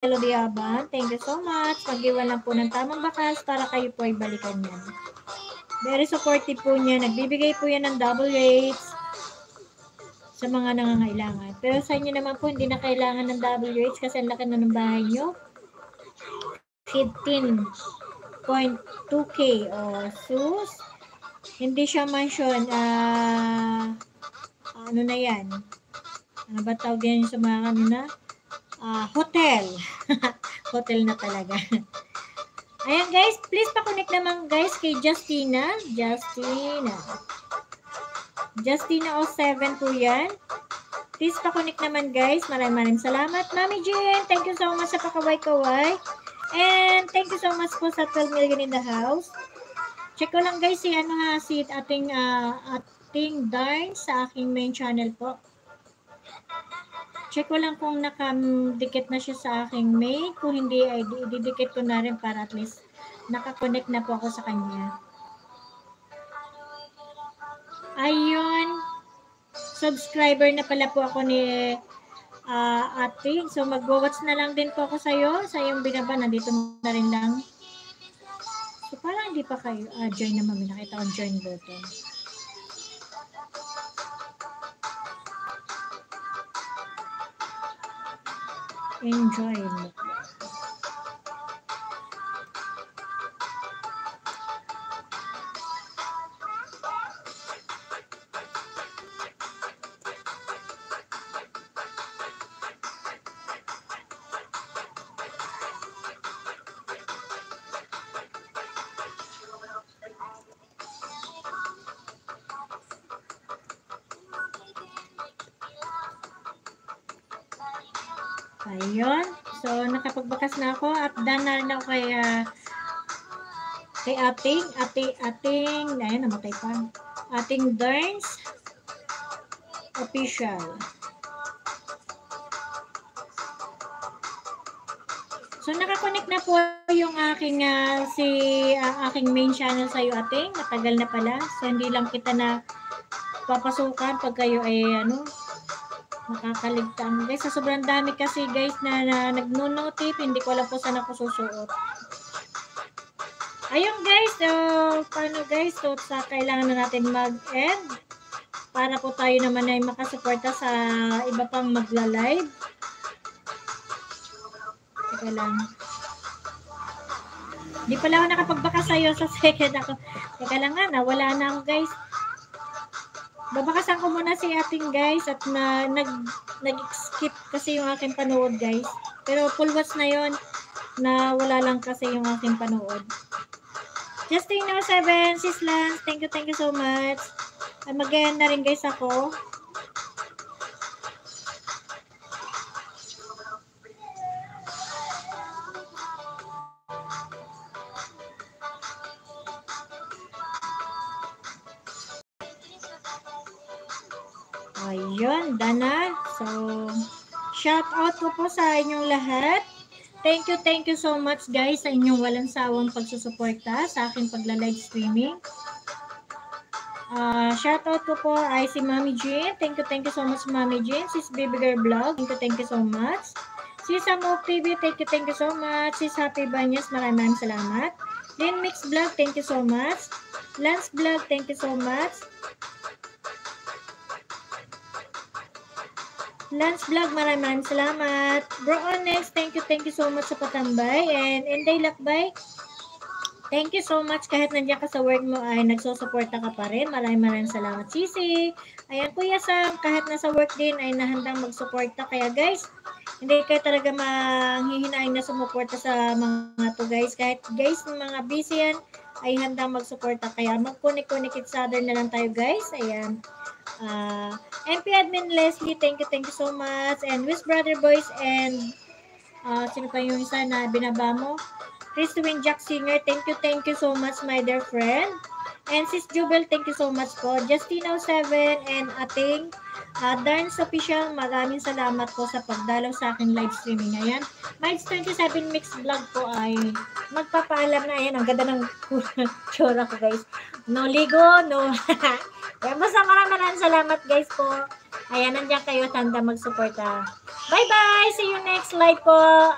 Diaban, thank you so much. Mag-iwan lang po ng tamang bakas para kayo po ay balikan yan. Very supportive po niya. Nagbibigay po yan ng double rates sa mga nangangailangan. Pero sa inyo naman po, hindi na kailangan ng double rates kasi ang laki na ng bahay nyo. 15.2K o sus. Hindi siya mansion. Ano na yan? Ano ba tawag yan sa mga kanina? Hotel. Hotel na talaga. Ayan guys, please pa-connect naman guys kay Justina. Justina 07 po yan. Please pa-connect naman guys. Maraming salamat. Mami Jen, thank you so much sa pakaway-kaway. And thank you so much po sa 12 million in the house. Check ko lang guys si ating darn sa aking main channel po. Check ko lang kung nakadikit na siya sa aking main. Kung hindi, ay didikit ko na rin para at least nakakonect na po ako sa kanya. Ayun. Subscriber na pala po ako ni ate. So mag-watch na lang din po ako sa'yo. Sa iyong binaba, nandito na rin lang. So parang hindi pa kayo. Join naman. May nakita akong join button. Enjoy mo. Ayun. So, nakapagbakas na ako at done na rin ako kay ating, ayun, namatay pa. Ating Darns Official. So, nakakonect na po yung aking aking main channel sa iyo ating. Matagal na pala. So, hindi lang kita na papasukan pag kayo ay nakakaligtaan. Guys, sa sobrang dami kasi guys na nagno-notif, hindi ko alam po saan ako susuot. Ayun guys, so paano guys, so sa kailangan na natin mag-end para po tayo naman ay makasuporta sa iba pang magla-live. Teka lang. Hindi pala ako nakapagbaka sa'yo sa second ako. Teka lang nga, nawala na ako guys. Babakasan ko muna si ating guys at nag-skip kasi yung aking panood guys. Pero full watch na yon na wala lang kasi yung aking panood. Justin 07, Sis Lance, thank you so much. At mag-end na rin guys ako. Ayun, done na. So, shout out ko po sa inyong lahat. Thank you so much guys sa inyong walang sawang pagsusuporta sa aking pagla-live streaming. Shout out ko po ay si Mami Jean. Thank you so much Mami Jean. Sis Baby Girl Vlog, thank you so much. Sis Amok TV, thank you so much. Sis Happy Banyas, maraming salamat. Lin Mix Vlog, thank you so much. Lance Vlog, thank you so much. Lance Vlog, maraming salamat. Bro Onyx, thank you so much sa patambay. And Inday Lakbay, thank you so much. Kahit nandiyan ka sa work mo ay nagsusuporta ka pa rin. Maraming salamat, Sisi. Ayan, Kuya Sam, kahit nasa work din ay nahandang magsuporta. Kaya guys, hindi kayo talaga manghihinaing na sumuporta sa mga to guys. Kahit guys, mga busy yan, ay handang magsuporta. Kaya mag-connect each other na lang tayo guys. Ayan. MP Admin Leslie, thank you so much. And Wish Brother Boys and sino pa yung isa na binaba mo? Christine Jack Singer, thank you so much my dear friend. And Sis Jubel, thank you so much po. Justino7 and ating Darns Official, maraming salamat po sa pagdalaw sa aking live streaming. Ayan. Miles 27 Mix Vlog po ay magpapaalam na. Ayan, ang ganda ng tsura ko guys. No ligo, no. Basta maraming salamat guys po. Ayan, nandiyan kayo, tanda magsuporta. Bye-bye! See you next live po!